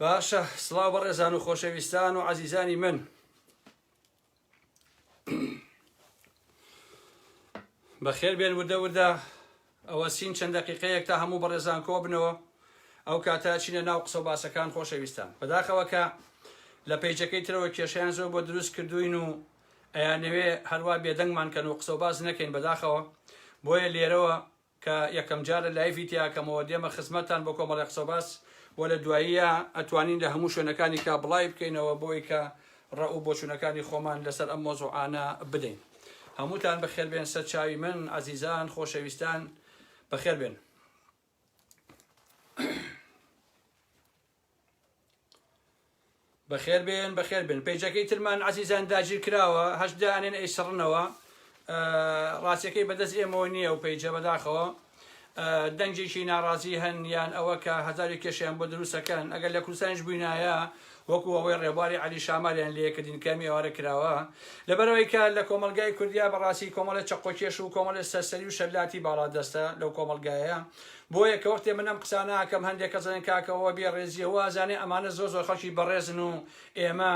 باشە سڵاو بەڕێزان و خۆشەویستان و عەزیزانی من بەخێر بێن وردە وردە ئەوە سین چەند دەقیقەیەک تا هەموو بەڕێزان کۆ بنەوە ئەو کاتە چینە ناو قسە و باسەکان خۆشەویستان بەداخەوە کە لە پەیجەکەی ترەوە کێشیان زۆر بۆ دروست کردوین و ئەیانەوێ هەروە بێدەنگمان کەن و قسە و باس نەکەین بەداخەوە بۆیە لێرەوە کە یەکەم جارە لایڤی تیاکەمەوە دێمە خزمەتتان بۆ کۆمەڵی قسە و باس وە لە دواییە ئەتوانین لە هەموو شوێنەکانی کا بڵای بکەینەوە بۆی کە ڕەو بۆچوونەکانی خۆمان لەسەر ئەم مۆزوعانە بدەین هەمووتان بەخێر بێن سەر چاوی من عەزیزان خۆشەویستان بەخێر بێن بەخێر بێن بەخێر بێن پەیجەکەی ترمان عەزیزان داگیر کراوە هەشدا ئەنێن ئەیسڕنەوە ڕاستیەکەی بەدەست ئێمەوە نییە و پەیجە بەداخەوە دەنگێکی ناڕازی هەن یان ئەوە کە هەزاری کێشیان بۆ دروستەکەن ئەگەر لە کوردستانیش بووینایە وەکو ئەوەی ڕێبواری عەلی شاماریان لێکردین کەمی ئێوارە کراوە لەبەرەوەی کە لە کۆمەلگای کوردیا بەڕاستی کۆمەڵە چەقۆکێش و کۆمەڵە سەرسەری و شەلاتی باڵادەستە لەو کۆمەلگایە بۆیە کە وەختێ من ئەم قسانە ئەکەم هەندێک کەسەن کاکەوە بێ ڕێزیەوە ئازانێ ئەمانە زۆر زۆر خەڵکی بەڕێزن و ئێمە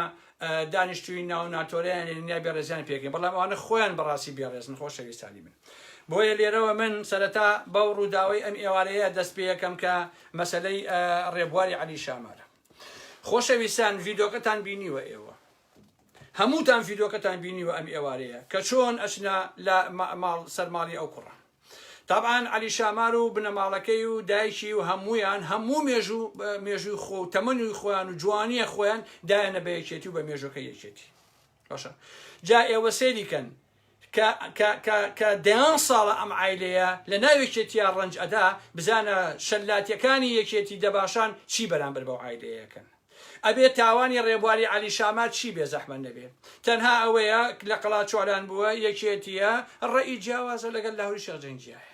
دانیشتووی ناو ناتۆریان لێنیا بێڕێزیان پێکەین بەڵام ئەوانە خۆیان بەڕاستی بێڕێزن خۆشەویستانی من بۆیە لێرەوە من سەرەتا بەو ڕووداوی ئەم ئێوارەیە دەست پێ یەکەم کە مەسەلەی ڕێبواری عەلی شامارە خۆشەویستان ڤیدۆکەتان بینیوە ئێوە هەمووتان ڤیدۆکەتان بینیوە ئەم ئێوارەیە کە چۆن ئەچنە لە سەرماڵی ئەو کوڕە طبعاً عەلی شامار و بنەماڵەکەی و دایکی و هەموویان هەموو مێژووی خۆ و تەمەنی خۆیان و جوانیە خۆیان دایانە بە یەکێتی و بە مێژوەکە یەکێتی باشە جا ئێوە سێریکەن کە دەیان ساڵە ئەم عایلەیە لە ناوێکێتیان ڕەنج ئەدا بزانە شەلاتیەکانی یەکێتی دەباشان چی بەرامبەر بەو عایلەیەکەن ئەبێت تاوانی ڕێبواری عەلی شامار چی بێ زەحمەت نەبێ تەنها ئەوەیە لە قەڵاچوالان بووە یەکێتیە ڕێی جیاوازە لەگەڵ لاهوری شێخجەنگیایە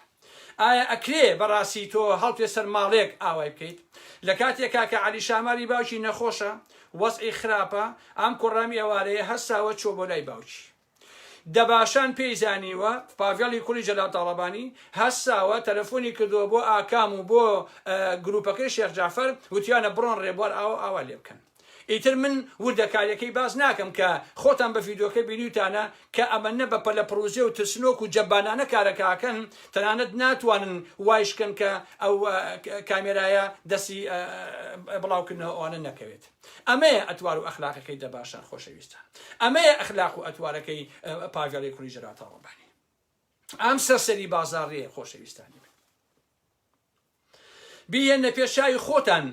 ئایا ئەکرێ بەڕاستی تۆ هەڵپێ سەر ماڵێک ئاوای بکەیت لە کاتێکا کە عەلی شاماری باوکی نەخۆشە وەزعی خراپە ئەم کوڕامی ئێوارەیە هەستاوە چۆ بۆ لای باوکی دەباشان پێی زانیوە پاڤێڵی کوڕی جەلال تاڵەبانی هەستاوە تەلەفۆنی کردووە بۆ ئاکام و بۆ گروپەکەی شێخ جعفەر وتیانە بڕۆن ڕێبوار ئاوا لێ بکەن ئیتر من وردەکاریەکەی باز ناکەم کە خۆتان بە ڤیدۆکە بینیوتانە کە ئەمەنە بە پەلە پرۆژێ و ترسنۆک و جەبانانە کارەکەکەن تەنانەت ناتوانن وایشکن کە ئەو کامێرایە دەستی بڵاوکردنەوە ئەوانە نەکەوێت ئەمەیە ئەتوار و ئەخلاقەکەی دەباشان خۆشەویستان ئەمەیە ئەخلاق و ئەتوارەکەی پاڤێڵی کوڕی جەلال تاڵەبانی ئەم سەرسەری بازاڕیە خۆشەویستانی من بیەنە پێشای خۆتان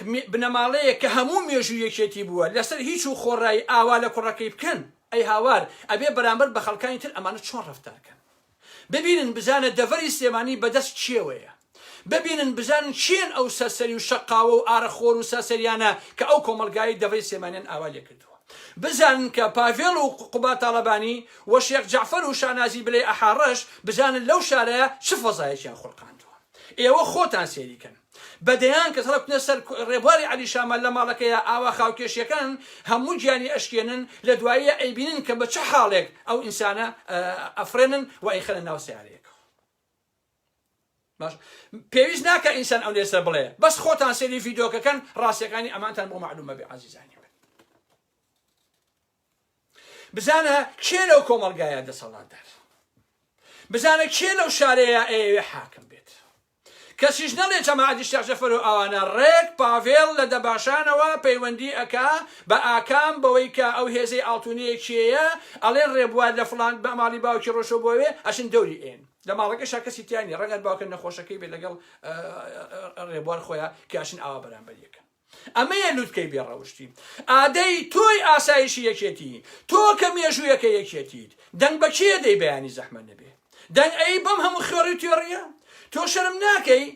بنەماڵەیە کە هەموو مێژوو یەکێتی بووە لەسەر هیچ و خۆڕایی ئاوا لە کوڕەکەی بکەن ئەی هاوار ئەبێ بەرامبەر بە خەڵکانی تر ئەمانە چۆن ڕەفتارکەن ببینن بزانە دەڤەری سلێمانی بەدەست چێوەیە ببینن بزانن چێن ئەو سەرسەری و شەقاوە و ئارەخۆر و سەرسەریانە کە ئەو کۆمەلگایی دەڤەری سلێمانیان ئاوا لێ کردووە بزانن کە پاڤێڵ و قوبا تاڵەبانی و شێخ جعفەر و شانازی بلێ ئەحاڕەش بزانن لەو شارەیە چ فەزایەکیان خوڵقاندووە ئێوە خۆتان سێریکەن بەدەیان کە هەڵبنە سەر ڕێبواری عەلی شامار لە ماڵەکەیە ئاوا خاوکێشیەکان هەموو گیانی ئەشکێنن لە دواییە ئەیبینن کە بە چه حاڵێک ئەو ئینسانە ئەفرێنن و ئەیخەنە ناو سیارەیەکەوە باش پێویست ناکە ئینسان ئەو لێسەر بڵێ بەس خۆتان سێری ڤیدۆکەکەن ڕاستیەکانی ئەمانتان بۆ معلومە بێ عەزیزانی من بزانە کێ لەو کۆمەلگایە دەسەڵاتدار بزانە کێ لەو شارەیە ئەیەوێ حاکم بێت کەسیش نەڵێ جەماعەتی شێخ جەعفەر و ئەوانە ڕێک پاڤێڵ لە دەباشانەوە پەیوەندی ئەکا بە ئاکام بەوەی کە ئەو هێزەی ئاڵتونەیەکیەیە ئەڵێن ڕێبوار لە فڵان بە ماڵی باوکی ڕۆژۆ بۆوێ ئەچن دەوری ئێن لە ماڵەکەشا کەسی تیانی ڕەنگە باوکە نەخۆشەکەی بێت لەگەڵ ڕێبوار خۆیان کە ئەچن ئاوا بەرامبەر یەکەن ئەمەیە لووتکەی بێڕەوشتی ئادەی تۆی ئاسایشی یەکێتی تۆ کە مێژوویەکە یەکێتیت دەنگ بە کێ دەی بەیانی زەحمەت نەبێ دەنگ ئەی بەم هەموو خێڕی تێڕیە تۆ شەرم ناکەی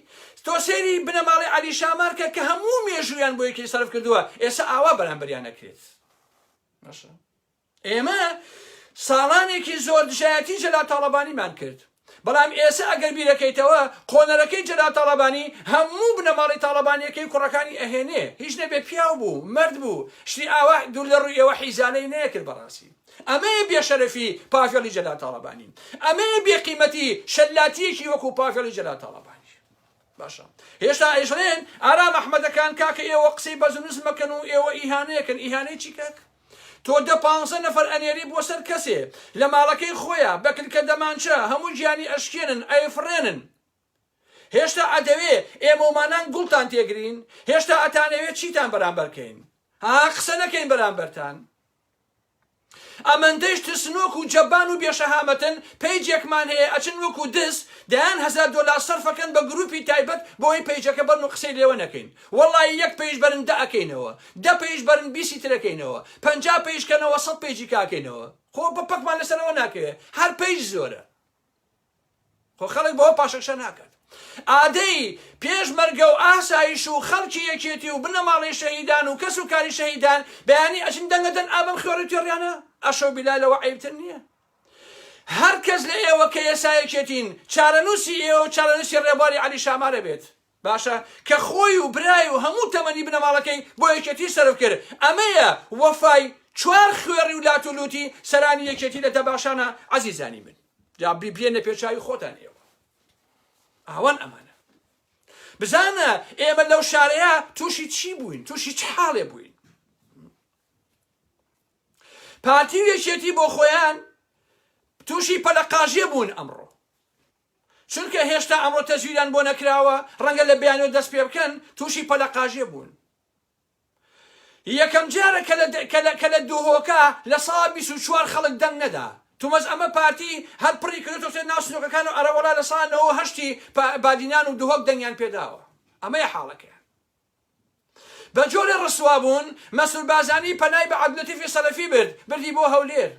تۆ سێری بنەماڵی عەلی شامارکە کە هەموو مێژوویان بۆ یەکێ سەرف کردووە ئێستا ئاوا بەرامبەریان نەکرێت ئێمە ساڵانێکی زۆر دژایەتی جەلال تاڵەبانیمان کرد بەڵام ئێستا ئەگەر بیرەکەیتەوە قۆنەرەکەی جەلال تاڵەبانی هەموو بنەماڵی تاڵەبانیەکەی کوڕەکانی ئەهێنێ هیچ نەبێ پیاو بوو مرد بوو شتی ئاوا دوور لە ڕووی ئێوە حیزانەی نەیەکرد بەڕاستی ئەمەیە بێشەرەفی پاڤێڵی جەلال تاڵەبانی ئەمەیە بێقیمەتی شەلاتیەکی وەکو پاڤێڵی جەلال تاڵەبانی باشە هێشتا ئێژڵێن ئارام ئەحمەدەکان کاکە ئێوە قسەی بەزنووس مەکەن و ئێوە ئیهانەیەکەن ئیهانەی چی کاک تۆ 15 نەفەر ئەنێری بۆ سەر کەسێ لە ماڵەکەی خۆیە بەکلکە دەمانچە هەموو گیانی ئەشکێنن ئەیفرێنن هێشتا ئەدەوێ ئێمەمانان گوڵتان تێگرین هێشتا ئەتانەوێت چیتان بەرامبەرکەین ها قسە نەکەین بەرامبەرتان ئەمەندەیش ترسنۆک و جەبان و بێشەهامەتن پەیجێکمان هەیە ئەچن وەکو دەست دەیان $1000 سەرفەکەن بە گروپی تایبەت بۆی پەیجەکە بەرن و قسەی لێوە نەکەین وەڵی 1 پێیش بەرن 10 ئەکەینەوە 10 پێیش بەرن 20 ترەکەینەوە 50 پێیشکەنەوە 100 پێیجی کاکەینەوە خۆ بە پەکمان لەسەرەوە ناکەوێت هەر پێیج زۆرە خۆ خەڵک بەوە پاشەکشە ناکات ئادەی پێشمەرگە و ئاسایش و خەڵکی یەکێتی و بنەماڵی شەهیدان و کەس و کاری شەهیدان بەیانی ئەچن دەنگەدەن ئابم خێڕی تێڕیانە ئەشەو بیلالەوە عیبتر نییە هەر کەس لە ئێوە کە ئێسایەکێتین چارەنووسی ئێوە و چارەنووسی ڕێبواری عەلی شامارە بێت باشە کە خۆی و برای و هەموو تەمەنی بنەماڵەکەی بۆ یەکێتی سەرف کرد ئەمەیە وەفای 4 خوێڕی و لات و لوتی سەرانی یەکێتی لە دەباشانە عەزیزانی من جا بێنە پێشاوی خۆتان ئێوە ئاوان ئەمانە بزانە ئێمە لەو شارەیە تووشی چی بووین تووشی چ حاڵێ بووین پارتی یەکێتی بۆ خۆیان تووشی پەلەقاژێ بوون ئەمڕۆ چونکە هێشتا ئەمڕۆ تەزویریان بۆ نەکراوە ڕەنگە لە بەیانەوە دەست پێ بکەن تووشی پەلەقاژێ بوون یەکەم جارە کە لە دووهۆکە لە ساڵ 24 خەڵک دەنگ نەدا تومەز ئەمە پارتی هەر پڕی کردێتەوە سێ ناسنۆکەکان و ئەرەوەڵا لە ساڵ 98 بادینان و دووهۆک دەنگیان پێداوە ئەمەیە حاڵەکەیان بە جۆرە ڕسوا بوون مەسعود بازانی پەنای بە عەبدولەتیفی سەلەفی بردی بۆ هەولێر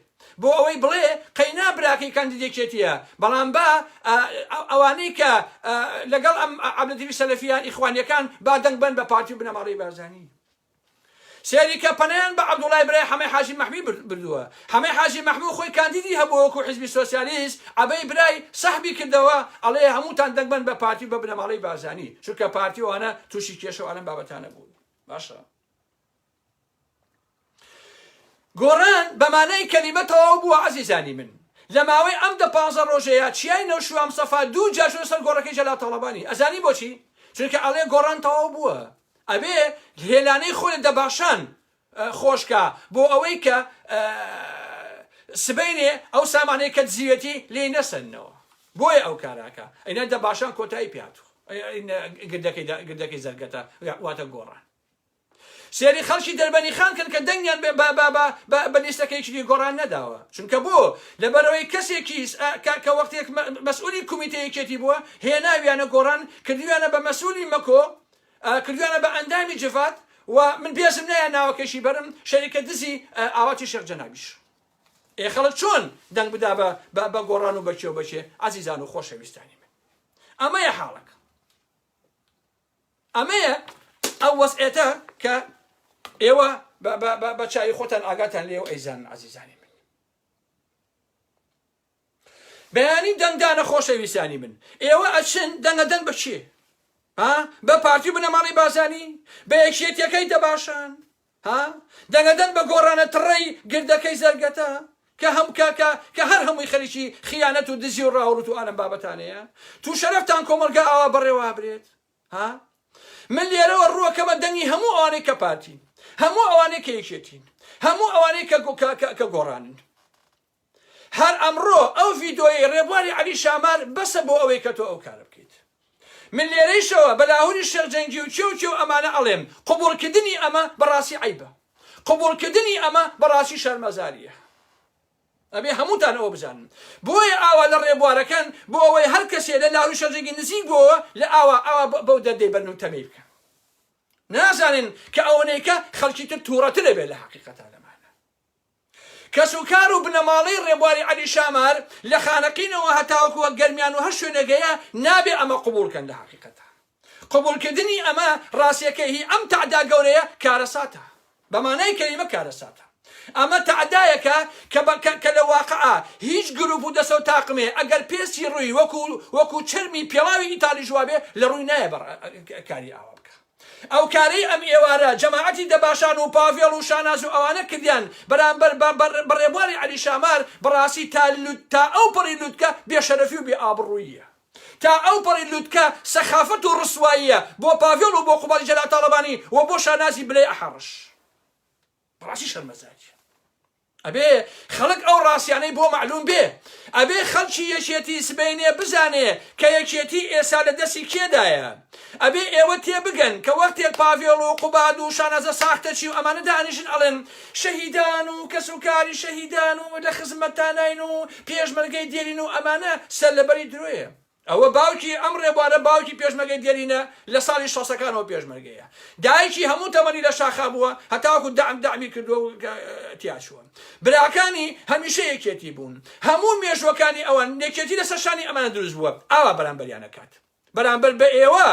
بۆ ئەوەی بڵێ قەینا براکەی کاندیدێکێتیە بەڵام با ئەوانەی کە لەگەڵ ئەم عەبدولەتیفی سەلەفیان ئیخوانیەکان با دەنگ بن بە پارتی و بنەماڵەی بارزانی سێری کە پەنایان بە عەبدوڵای برای حەمەی حاجی مەحمی بردووە حەمەی حاجی مەحموود خۆی کاندیدی هەبوو وەکو حیزبی سۆسیالیست عەبەی برای سەحبی کردەوە ئەڵێ هەمووتان دەنگ بن بە پارتی و بە بنەماڵەی بارزانی چونکە پارتی وانە تووشی کێشە و ئەلەم بابەتانە بوو باشە گۆڕان بەمانای کەلیمە تەواو بووە عەزیزانی من لە ماوەی ئەم 15 ڕۆژەیە چیای نەوشوام سەفا 2 جار شۆ سەر گۆڕەکەی جەلال تەڵەبانی ئەزانی بۆچی چونکە ئەڵێ گۆڕان تەواو بووە ئەبێ هێلانەی خۆی لە دەباشان خۆشکە بۆ ئەوەی کە سبەینێ ئەو سامانەی کە زیوەتی لێ نەسەنەوە بۆیە ئەو کاراکە ئەینە دەباشان کۆتایی پێاتوو گردەکەی زەرگەتە واتە گۆڕان سێری خەڵکی دەربەنی خان کرد کە دەنگیان بە لیستەکەیکی گۆڕان نەداوە چونکە بۆ لەبەرەوەی کەسێکی کە وەختێک مەسئولی کومیتەیەکێتی بووە هێناویانە گۆڕان کردویانە بە مەسئولی مەکۆ کردویانە بە ئەندامی جفات و من بێزم نایە ناوەکەشی بەرم شەریکە دزی ئاواتی شێخ جەنابیش خەڵک چۆن دەنگ بدا بە گۆڕان و بەچێ و بەچێ عەزیزان و خۆشەویستانی من ئەمەیە حاڵەکە ئەمەیە ئەو وەسعێتە کە ئێوە بە چای خۆتان ئاگاتان لێو ئەیزان عەزیزانی من بەیانی دەنگدانە خۆشەویستانی من ئێوە ئەچن دەنگەدەن بە چێ بە پارتی و بنەماڵی بازانی بە یەکێتیەکەی دەباشان دەنگەدەن بە گۆڕانە تڕەی گردەکەی زەرگەتە کە هەر هەمووی خەریکی خیانەت و دزی و ڕاوڕوت و ئالەم بابەتانەیە تو شەرەفتان کۆمەلگا ئاوا بەڕێوا برێت من لێرەوە ڕووەکەمە دەنگی هەموو ئەوانەی کە پارتین هەموو ئەوانەی کە یەکێتین هەموو ئەوانەی کە گۆڕانن هەر ئەمڕۆ ئەو ڤیدۆی ڕێبواری عەلی شامار بەسە بۆ ئەوەی کە تۆ ئەو کارە بکەیت من لێرەیشەوە بەلاهوری شێخ جەنگی و چێو ئەمانە ئەڵێم قبوڵکردنی ئەمە بەڕاستی عیبە قبوڵکردنی ئەمە بەڕاستی شەرمەزاریە ئەبێ هەمووتان ئەوە بزانن بۆیە ئاوا لە ڕێبوارەکەن بۆ ئەوەی هەر کەسێ لە لاهوری شێخ جەنگی نزیک بۆەوە لە ئاوا بەو دەردەی بەرن و تەمەی بکەن نازانن کە ئەوەنەیکە خەڵکی تر تووڕەترە بێ لە حەقیقەتە لەمانە کەسوکار و بنەماڵەی ڕێبواری عەلی شامار لە خانەقینەوە هەتاوەکووە گەرمیان و هەر شوێنەگەیە نابێ ئەمە قبوڵکەن لە حەقیقەتە قبوڵکردنی ئەمە ڕاستیەکەی ئەم تعدا گەورەیە کارەساتە بەمانای کەلیمە کارەساتە ئەمە تعدایەکە کە لە واقعا هیچ گروپ و دەسە و تاقمێ ئەگەر پێسی ڕووی وەکو چرمی پێڵاوی ئیتالی جوابێ لە ڕووی نایە کاری ئاوا بکە ئەو کارەی ئەم ئێوارە جەماعەتی دەباشان و پاڤێڵ و شاناز و ئەوانە کردیان بەرامبەر بەڕێبواری عەلی شامار بەڕاستی تا ئەو پڕی لووتکە بێشەرەفی و بێ ئابڕوویە تا ئەو پەڕی لووتکە سەخافەت و ڕسواییە بۆ پاڤێڵ و بۆ قوباڵی جەلال تاڵەبانی و بۆ شانازی بلێ ئەحەڕش بەڕاستی شەرمەزارە ئەبێ خەڵک ئەو ڕاستیانەی بۆ معلوم بێ ئەبێ خەڵکی یەکێتی سبەینێ بزانێ کە یەکێتی ئێستا لە دەستی کێدایە ئەبێ ئێوە تێبگەن کە وەختێک پاڤێڵ و قوباد و شانازە ساختەچی و ئەمانە دانیشن ئەڵێن شەهیدان و کەسوکاری شەهیدان و لە خزمەتانین و پێشمەرگەی دێرین و ئەمانە سەر لەبەری درۆیە ئەوە باوکی ئەم ڕێبوارە باوکی پێشمەرگەی دێرینە لە ساڵی 60ەکانەوە پێشمەرگەیە دایکی هەموو تەمەنی لە شاخا بووە هەتاوەکو دامی کردووە و تیاچووە براکانی هەمیشە یەکێتی بوون هەموو مێژوەکانی ئەوان یەکێتی لەسەر شانی ئەمانە دروست بووە ئاوا بەرامبەریان ئەکات بەرامبەر بە ئێوە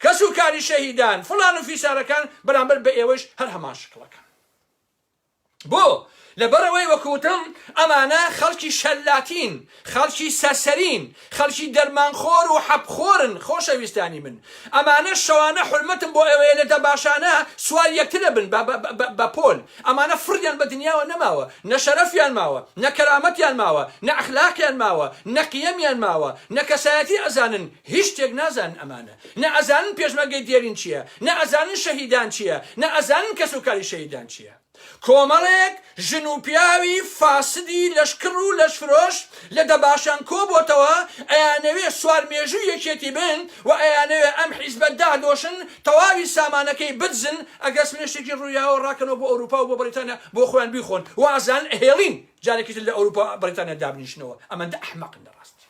کەسوکاری شەهیدان فڵان و فیسارەکان بەرامبەر بە ئێوەش هەر هەمان شکڵەکان بۆ لەبەرەوەی وەکوتم ئەمانە خەڵکی شەلاتین خەڵکی سەسەرین خەڵکی دەرمانخۆر و حەبخۆرن خۆشەویستانی من ئەمانە شەوانە حرمەتم بۆ ئەوەیە لە دەباشانە سوال یەکترە بن بە پۆل ئەمانە فڕیان بە دنیاوە نەماوە نە شەرەفیان ماوە نە کەرامەتیان ماوە نە ئەخلاقیان ماوە نە قیەمیان ماوە نە کەسایەتی ئەزانن هیچ شتێک نازانن ئەمانە نە ئەزانن پێشمەرگەی دێرین چییە نە ئەزانن شەهیدان چییە نە ئەزانن کەسوکاری شەهیدان چییە کۆمەڵێک ژن و پیاوی فاسدی لەشکڕ و لەشفرۆش لە دەباشان کۆبۆتەوە ئەیانەوێ سوار مێژوو یەکێتی بن و ئەیانەوێ ئەم حیزبە دادۆشن تەواوی سامانەکەی بدزن ئەگەر سمێشتێکی ڕوویاوە ڕاکەنەوە بۆ ئەوروپا و بۆ بەریتانیا بۆ خۆیان بیخۆن و ئازان هێڵین جارێکی لە ئەوروپا بەریتانیا دابنیشنەوە ئەمەندە ئەحمەقن لەڕاستی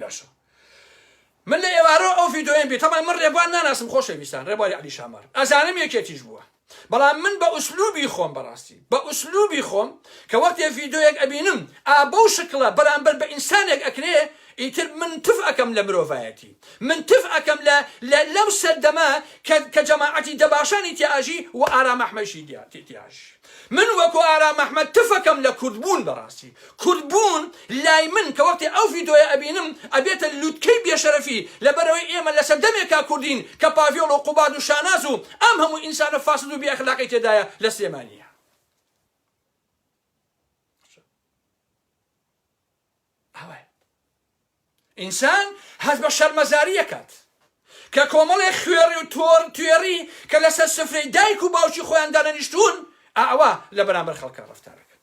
باشە من لە ئێوارە ئەو ڤیدۆیەم بێت تەمان من ڕێبوار ناناسم خۆشەویستان ڕێبواری عەلی شامار ئەزانم یەکێتیش بووە بەڵام من بە ئوسلوبی خۆم بەڕاستی بە ئوسلوبی خۆم کە وەختێ ڤیدۆیەک ئەبینم بەو شکڵە بەرامبەر بە ئینسانێک ئەکرێ ئیتر من تف ئەکەم لە مرۆڤایەتی من تف ئەکەم لەو سەردەما کە جەماعەتی دەباشانی تیاژی و ئارام ئەحمەدی تیاژی من وەکو ئارام ئەحمەد تفەکەم لە کوردبوون بەڕاستی کوردبوون لای من کە وەختی ئەو ڤیدۆیە ئەبینم ئەبێتە لووتکەی بێشەرەفی لەبەرەوەی ئێمە لە سەردەمێکا کوردین کە پاڤێڵ و قوباد و شاناز و ئەم هەموو ئینسانە فاسد و بێئەخلاقی تێدایە لە سلێمانیە ئینسان هەست بە شەرمەزاری ئەکات کە کۆمەڵێک خوێڕی و توێڕی کە لەسەر سفرەی دایک و باوکی خۆیان دانەنیشتوون ئەوە لە بەرامبەر خەڵکە ڕەفتارەکە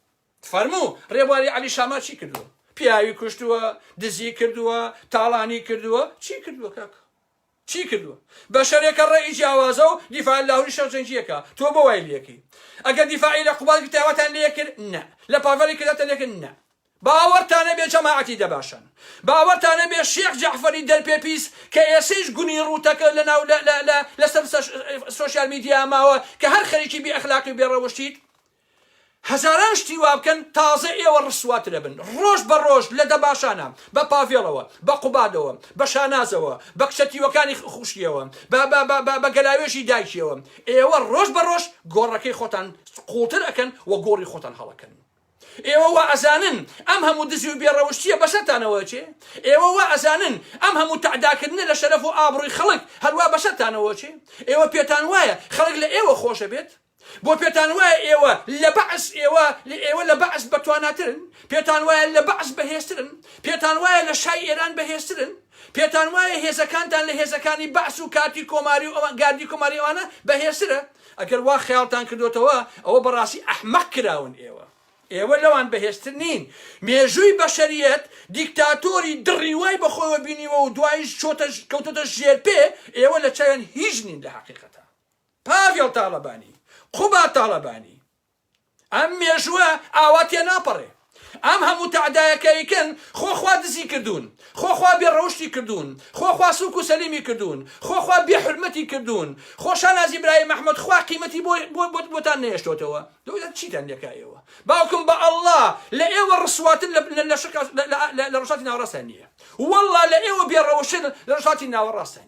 فەرموو ڕێبواری عەلی شامار چی کردووە پیاوی کوشتووە دزی کردووە تاڵانی کردووە چی کردووە کاکە چی کردووە بە شەرێکە ڕێی جیاوازە و دیفاع لاهوری شەرجەنجیەکە تۆ بۆ وای لێکی ئەگەر دیفاعی لە قوباڵی تاوەتان لێ کرد نە لە پاڤێڵی کردەتان لێ کرد نە باوەڕتانە بێ جەماعەتی دەباشن باوەڕتانە بێ شێخ جەعفەری دەرپێپیس کە ئێسەیش گونی ڕووتەکە لەناو لەسەر سۆشیال میدیا ماوە کە هەر خەریکی بێ ئەخلاقی بێڕەوشتیت هەزاران شتی وا بکەن تازە ئێوە ڕسواترە بن ڕۆژ بە ڕۆژ لە دەباشانە بە پاڤێڵەوە بە قوبادەوە بە شانازەوە بە کچەتیوەکانی خوشکیەوە بە گەلاوێژی دایکیەوە ئێوە ڕۆژ بە ڕۆژ گۆڕەکەی خۆتان قوڵتر ئەکەن و گۆڕی خۆتان هەڵەکەن ئێوە وا ئەزانن ئەم هەموو دزی و بێڕەوشتیە بەسەرتانەوە چێ ئێوە وا ئەزانن ئەم هەموو تعداکردنە لە شەرەف و ئابڕووی خەڵک هەروە بەسەرتانەوە چێ ئێوە پێتان وایە خەڵک لە ئێوە خۆشە بێت بۆ پێتان وایە ئێوە لە بەعس ئێوە لە بەعس بەتواناترن پێتان وایە لە بەعس بەهێزترن پێتان وایە لە شای ئێران بەهێزترن پێتان وایە هێزەکانتان لە هێزەکانی بەعس و کاتی کۆماری و گاردی کۆماری ئەوانە بەهێزترە ئەگەر وا خەیاڵتان کردوتەوە ئەوە بەڕاستی ئەحمەق کراون ئێوە لەوان بەهێزتر نین مێژووی بەشەریەت دیکتاتۆری دڕی وای بەخۆیەوە بینیوە و دوایش کەوتۆتە ژێرپێ ئێوە لە چاویان هیچ نین لە حەقیقەتە پاڤێڵ تاڵەبانی قوباد تاڵەبانی ئەم مێژووە ئاوا تێ ناپەڕێ ئەم هەموو تعدایەکەیکن خۆخوا دزی کردوون خۆخوا بێڕەوشتی کردوون خۆخوا سوک و سەلیمی کردوون خۆخوا بێحرمەتی کردوون خۆشان ئازی برای مەحمەد خوا قیمەتی بۆتان نێشتۆتەوە دەوڵەت چیتان لێکایەوە باوکم بە ئەڵڵا لە ئێوە ڕسواتن لە ڕۆژاتی ناوەڕاستان نییە وەڵڵا لە ئێوە بێڕەوشن لە ڕۆژاتی ناوەڕاستان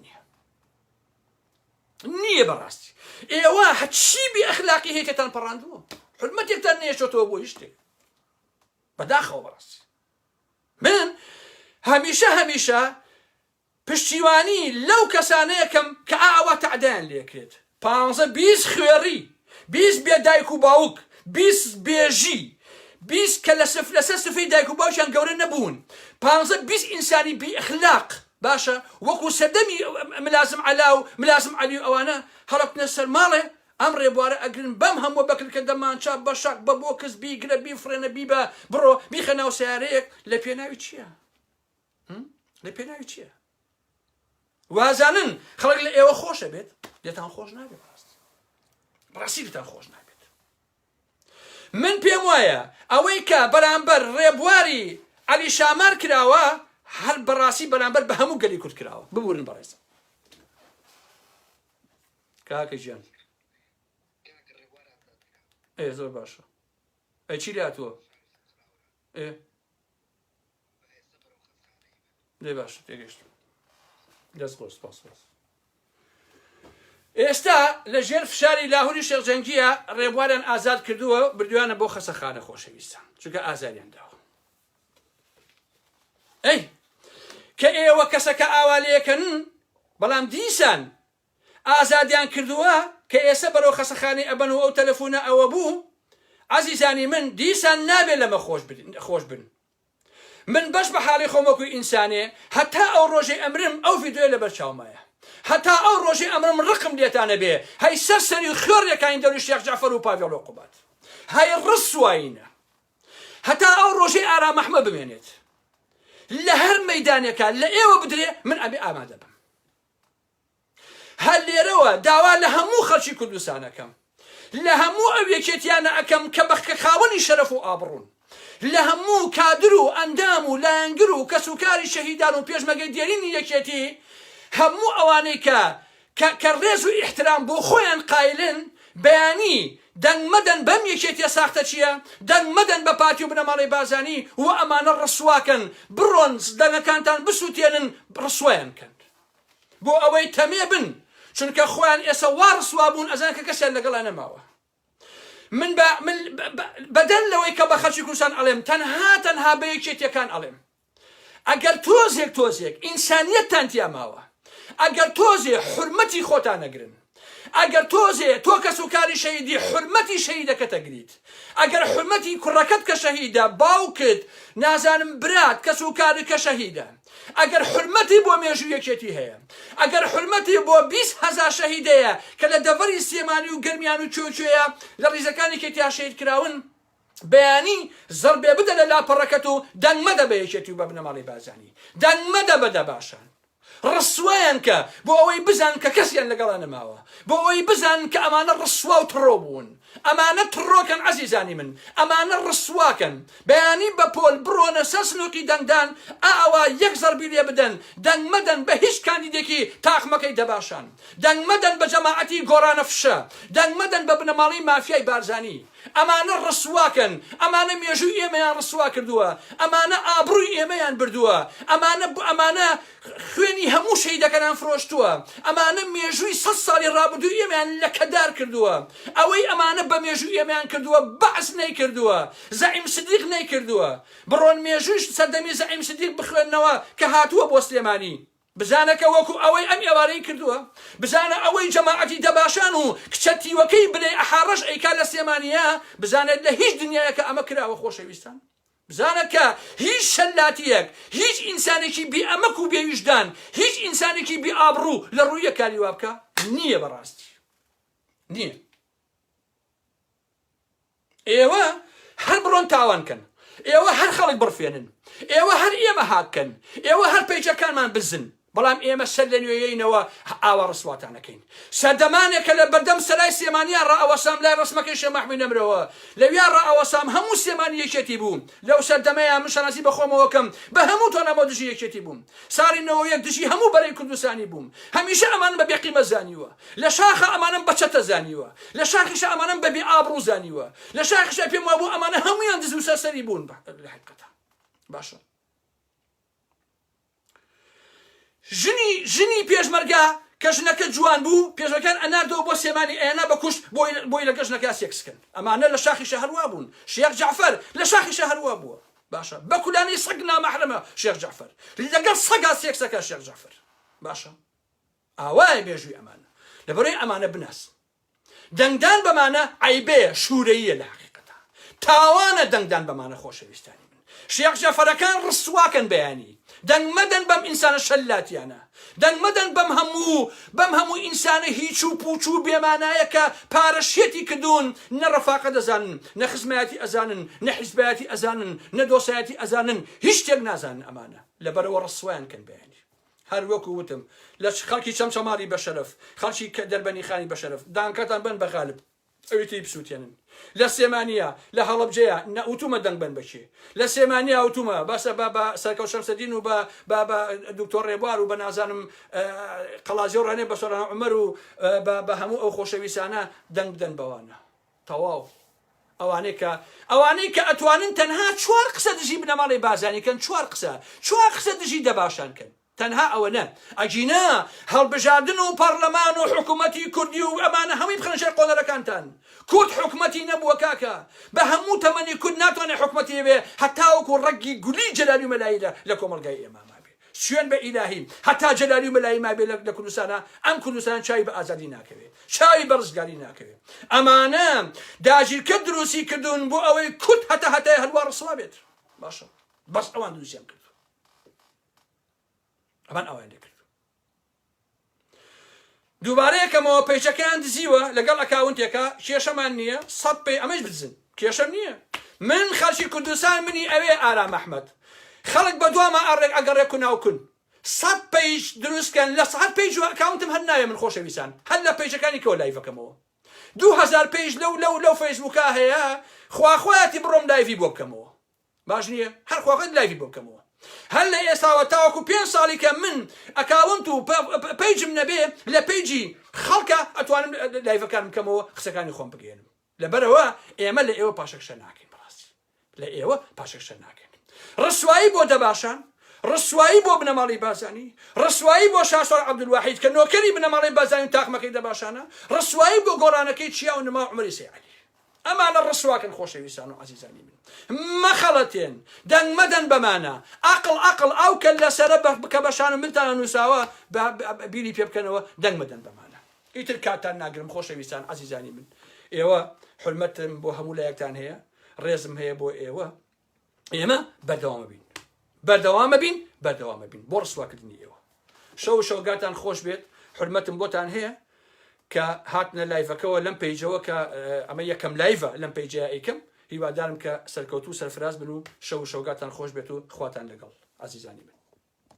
نییە بەڕاستی ئێوە هەچی بێ ئەخلاقی هەیەکەتان پەڕاندووە حرمەتێکتان نێشتۆتەوە بۆ هیچ شتێک بەداخەوە بەڕاستی من هەمیشە پشتیوانی لەو کەسانەیەکەم کە ئاوا تعدایان لێکرێت 15-20 خوێڕی 20 بێدایک و باوک 20 بێژی 20 کە لەسەر سفەی دایک و باوکیان گەورە نەبوون 15 ئینسانی بی-ئەخلاق باشە وەکو سەردەمی ملازم عەلا و ملازم عەلی و ئەوانە هەڵەبتنە سەر ماڵێ ئەم ڕێبوارە ئەگرن بەم هەموو بەکردکە دەمانچا بە شەق بە بۆ کەس بیگرە بیفرێنە بیبە بڕۆ بیخە ناو سیارەیەک لە پێناوی چییە؟ لە پێناوی چییە؟ وازانن خەڵک لە ئێوە خۆشە بێت لێتان خۆش نابێت ڕاستی لێتان خۆش نابێت من پێم وایە ئەوەی کە بەرامبەر ڕێبواری عەلی شامار کراوە هەر بەڕاستی بەرامبەر بە هەموو گەلی کورد کراوە ببورن بەڕێزە کاکە گیان زۆر باشە چی لاتووە لێ باشە تێگەشت دەست خۆش سپاس ئێستا لە ژێر فشاری لاهوری شێخ جەنگیە ڕێبواریان ئازاد کردووە بردویانە بۆ خەسەخانە خۆشەویستان چونکە ئازاریان داوە ئەی کە ئێوە کەسەکە ئاوالەیەکەن بەڵام دیسان ئازادیان کردووە کە ئێستا بەرەو خەسەخانەی ئەبەن و ئەو تەلەفۆنە ئەوە بوو عەزیزانی من دیسان نابێت لەمە خۆش بن من بەش بە حاڵی خۆمەکوی ئینسانێ هەتا ئەو ڕۆژەی ئەمرم ئەو ڤیدیۆ لەبەر چاومایە هەتا ئەو ڕۆژەی ئەمرم ڕقم لێتانە بێ هەی سەرسەری خێڕیەکانی دەوری شێخ جەعفەر و پاڤێڵ عقوبات هەی ڕسوایینە هەتا ئەو ڕۆژەی ئارام ئەحمە بمێنێت لە هەر مەیدانێکە لە ئێوە بدرێ من ئەبێ ئامادە بم هەر لێرەوە داوا لە هەموو خەڵکی کوردستانەکەم لە هەموو ئەو یەکێتیانە ئەەکەم کە بەخکە خاوەنی شەرەف و ئابڕوون لە هەموو کادر و ئەندام و لایەنگر و کەسوکاری شەهیدان و پێشمەگەی دێرینی یەکێتی هەموو ئەوانەی کە ڕێز و ئیحترام بۆ خۆیان قایلن بەیانی دەنگمەدەن بەم یەکێتیە ساختە چییە؟ دەنگمەدەن بە پاتی و بنەماڵی بازانی و ئەمانە ڕسواکەن بڕۆن دەنگەکانتان بسووتێنن ڕسوایان کەن بۆ ئەوەی تەمێ بن چونکە خۆیان ئێستا وا ڕسوا بوون ئەزان کە کەسیان لەگەڵا نەماوە من بەدەن لەوەی کە بە خەڵکی کوردستان ئەڵێم تەنها بە یەکێتیەکان ئەڵێم ئەگەر تۆزێک ئینسانیەتتان تیا ماوە ئەگەر تۆزێ حورمەتی خۆتان نەگرن ئەگەر تۆزێ تۆ کەسوکاری شەهیدی حورمەتی شەهیدەکە تەگریت ئەگەر حورمەتی کوڕەکەت کە شەهیدە باوکت نازانم برات کەسوکاری کە شەهیدە ئەگەر حورمەتی بۆ مێژوو یەکێتی هەیە ئەگەر حورمەتی بۆ 20,000 شەهیدەیە کە لە دەڤەری سێمانی و گەرمیان و کوێکوێیە لە ڕیزەکانی کێتیا شەهید کراون بەیانی زەربێ بدە لە لاپەڕەکەت و دەنگمەدە بە یەکێتی و بە بنەماڵی بازانی دەنگمەدە بەدە باشان ڕسوایان کە بۆ ئەوەی بزان کە کەسیان لەگەڵا نەماوە بۆ ئەوەی بزان کە ئەمانە ڕسوا و تڕۆ بوون ئەمانە تڕۆکەن عەزیزانی من ئەمانە ڕسواکەن بەیانی بە پۆل بڕۆنە سەر سنووقی دەنگدان ئەوە یەک زەربی لێ بدەن دەنگمەدەن بە هیچ کاندیدێکی تاقمەکەی دەباشان دەنگمەدەن بە جەماعەتی گۆرانە فشە دەنگمەدەن بە بنەماڵی مافیای بارزانی ئەمانە ڕسواکەن ئەمانە مێژووی ئێمەیان ڕسوا کردووە ئەمانە ئابڕووی ئێمەیان بردووە ئەمانە خوێنی هەموو شەهیدەکانیان فرۆشتووە ئەمانە مێژووی 100 ساڵی ڕابردووی ئێمەیان لە کەدار کردووە ئەوەی ئەمانە بە مێژووی ئێمەیان کردووە بەعس نەیکردووە زەعیم سدیق نەیکردووە بڕۆن مێژوویش سەردەمی زەعیم سدیق بخوێننەوە کە هاتووە بۆ سلێمانی بزانەکە وەکو ئەوەی ئەم ئێوارەی کردووە بزانە ئەوەی جەماعەتی دەباشان و کچەتیوەکەی بلێ ئەحاڕەش ئەیکا لە سلێمانیە بزانێت لە هیچ دنیایەکە ئەمە کراوە خۆشەویستان بزانە کە هیچ شەلاتیەک هیچ ئینسانێکی بی ئەمەک و بێویژدان هیچ ئینسانێکی بی ئابڕوو لە ڕوویە کاری وا بکە نییە بەڕاستی نییە ئێوە هەر بڕۆن تاوانکەن ئێوە هەر خەڵک بڕفێنن ئێوە هەر ئێمە هاکەن ئێوە هەر پەیجەکانمان بزن بەڵام ئێمە سەر لە نوێیەینەوە ئاوا ڕسواتانەکەین سەردەمانێکە لە بەردەم سەرای سێمانیان ڕائەوەسام لای ڕسمەکەی شێخ مەحموود نەمرەوە لەویان ڕائەوەسام هەموو سێمانی یەکێتی بووم لەو سەردەمەیان من شەناسی بەخۆمەوەکەم بە هەموو تۆنەمە دژی یەکێتی بووم ساری 91 دژی هەموو بەرەی کوردستانی بووم هەمیشە ئەمان بە بێقیمە زانیوە لە شاخە ئەمانم بە چەتە زانیوە لە شاخیشە ئەمانم بە بێ ئابڕوو زانیوە لە شاخیشە پێم وا بوو ئەمانە هەموویان دز و سەرسەری بوون لە حقیقەتە باشە ژنی پێشمەرگا کە ژنەکە جوان بوو پێشەکان ئەناردەوە بۆ سێمانی ئێنا بەکوشت بۆی لە گەژنەکە سێکسکن ئەمانە لە شاخیشە هەروە بوون شێخ جەعفەر لە شاخیشە هەروە بووە باشە بە کولانەی سەگ نامەحرەمە شێخ جەعفەر لەگەڵ سەگا سێکسەکە شێخ جەعفەر باشە ئاوایە مێژووی ئەمانە لەبەرەوەی ئەمانە بناس دەنگدان بەمانە عیبەیە شوورەییە لە حقیقەتە تاوانە دەنگدان بەمانە خۆشەویستانی من شێخ جەفەرەکان ڕسواکەن بەیانی دەنگ مەدەن بەم ئینسانە شەلاتیانە دەنگ مەدەن بەم هەموو ئینسانە هیچ و پوچ و بێمانایە کە پارەشێتی کردوون نە ڕەفاقە دەزانن نە خزمەتی ئەزانن نە حیزبایەتی ئەزانن نە دۆسایەتی ئەزانن هیچ شتێک نازانن ئەمانە لەبەرەوە ڕسوایان کەن بەیانی هەر وەکو وتم لە خەڵکی چەمچەماری بەشەرەف خەڵکی دەربەنی خانی بەشەرەف دانکەتان بن بەغالب ئەویتی بسووتێنن لە سێمانیە لە هەڵەبجەیە نەوتومە دەنگ بن بەچێ لە سێمانیا ئەوتومە بەسە بە سەرکەوت شەمسەدین و بە دکتۆر ڕێبوار و بە نازانم قەڵازی و ڕێنێ بە سۆران عومەر و بە هەموو ئەو خۆشەویستانە دەنگ بدەن بەوانە تەواو ئەوانەی کە ئەتوانن تەنها 4 قسە دژی بنەماڵی بازانیکەن 4 قسە دژی دەباشانکەن تەنها ئەوە نە ئەجینا هەڵبژاردن و پەرلەمان و حکوومەتی کوردی و ئەمانە هەمووی بخەنە قۆنەرەکانتان کورد حکوومەتی نەبووە کاکە بە هەموو تەمەنی کورد ناتوانێت حکوومەتی بێ هەتاوەکو ڕەگی گولی جەلالی و مەلایی لە کۆمەلگای ئێمە مابێ سوێن بە ئیلاهی هەتا جەلالی و مەلایی مابێ لە کوردستانە ئەم کوردستان چاوی بە ئازادی ناکەوێت چاوی بە ڕزگاری ناکەوێت ئەمانە داگیرکە دروستی کردوون بۆ ئەوەی کورد هەتا هەلوا ڕسوا بێت باشە بەس ئەوان دروستیان کرد ئەمان ئەوان لێ کرد دووبارەیەکەمەوە پێیچەکەیان دزیوە لەگەڵ ئەکاونتێکە کێشەمان نییە 100 پێی ئەمەش بزن کێشەم نییە من خەڵکی کوردستان منی ئەوێ ئارام ئەحمەد خەڵک بە دوامە ئاڕێک ئەگەڕێک و ناوکن 100 پێیج دروستکەن لە 100 پێیج و ئەکاونتم هەر نایە من خۆشەویستان هەر لە پێیجەکانی کەوە لایڤەکەمەوە 2000 پێیج لەو فەیسبووکا هەیە خواخۆیەتی بڕۆم لایڤی بۆ بکەمەوە باش نییە هەر خواخۆت لایڤی بۆ بکەمەوە هەر لە ئێستاوە تاوەکو 5 ساڵی کە من ئەکاونت و پێیجم نەبێ لە پێیجی خەڵکە ئەتوانم لایڤەکان بکەمەوە قسەکانی خۆم بگەێنم لەبەرەوە ئێمە لە ئێوە پاشەکشە ناکەین بەڕاستی لە ئێوە پاشەکشە ناکەین ڕسوایی بۆ دەباشان ڕسوایی بۆ بنەماڵی بازانی ڕسوایی بۆ شاسوار عەبدولواحید کە نۆکەری بنەماڵی بازانی و تاقمەکەی دەباشانە ڕسوایی بۆ گۆڕانەکەی چیا و نما عومەری سەیعەلی ئەمانە ڕسواکەن خۆشەویستان و عەزیزانی من مەخەڵەتێن دەنگ مەدەن بەمانە ئەقڵ ئەو کە لەسەرە بکە بەشانە منتانە نووساوە بیری پێ بکەنەوە دەنگ مەدەن بەمانە ئیتر کاتان ناگرم خۆشەویستان عەزیزانی من ئێوە حورمەتم بۆ هەموو لایەکتان هەیە ڕێزم هەیە بۆ ئێوە ئێمە بەردەوامە بین بۆ ڕسواکردنی ئێوە شەوگاتان خۆش بێت حورمەتم بۆتان هەیە کە هاتنە لایڤەکەەوە لەم پێیجەوە کە ئەمە یەکەم لایڤە لەم پێیجە ئەیکەم هیوادارم کە سەرکەوتو سەرفراز بن و شەوگاتان خۆش بێت و خواتان لەگەڵ عەزیزانی من